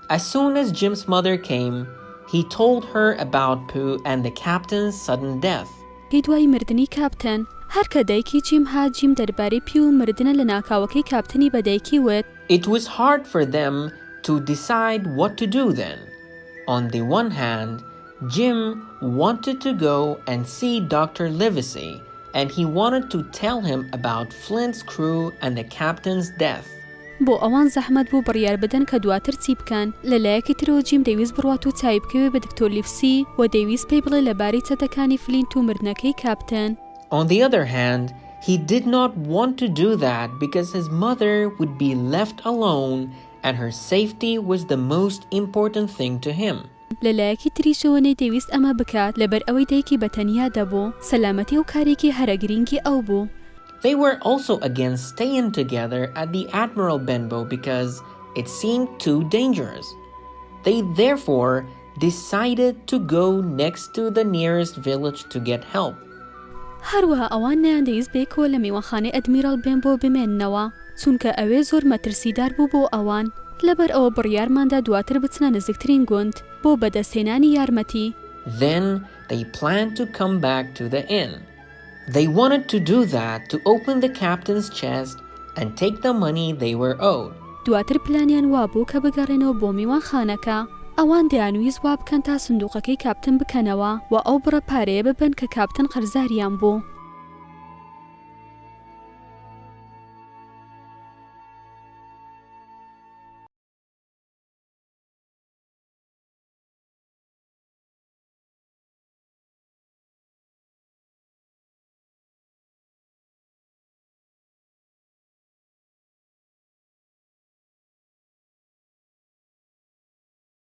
As soon as Jim's mother came, he told her about Pooh and the captain's sudden death. دوای مردنی کاپتن هەر کە دایکی جیم هات جیم دەربارەی پیو و مردنە لە ناکاوەکەی کاپتنی بە دایکی وت. It was hard for them to decide what to do then. On the one hand, Jim wanted to go and see Dr. Livesey, and he wanted to tell him about Flint's crew and the captain's death. بۆ ئەوان زەحمەت بوو بڕیار بدەن کە دواتر چی بکەن. لەلایەکی ترەوە جیم دەیویست بڕوات و چاوی بکەوێ بە دکتۆر لیڤسی و دەیویست پێی بڵێ لەبارەی چەتەکانی فلینت و مردنەکەی کاپتن. On the other hand, he did not want to do that because his mother would be left alone and her safety was the most important thing to him. لەلایەکی تریشەوە نەیدەویست ئەمە بکات لەبەر ئەوەی دایکی بەتەنیا دەبوو. سەلامەتی و کارێکی هەرە گرنگی ئەو بوو. They were also against staying together at the Admiral Benbow because it seemed too dangerous. They therefore decided to go next to the nearest village to get help. هەروەها ئەوان نەیاندەویست بێکەوە لە میوانخانەی ئەدمیرال بێنبۆ بمێننەوە چونکە ئەوێ زۆر مەترسیدار بوو بۆ ئەوان. لەبەر ئەوە بڕیارماندا دواتر بچنە نزیکترین گوند بۆ بەدەستهێنانی یارمەتی. Then they planned to come back to the inn. They wanted to do that to open the captain's chest and take the money they were owed. دواتر پلانیان وا بوو کە بگەڕێنەوە بۆ میوانخانەکە. ئەوان دەیانویست وا بکەن تا سندوقەکەی کاپتن بکەنەوە و ئەو بڕە پارەیە ببن کە کاپتن قەرزاریان بوو.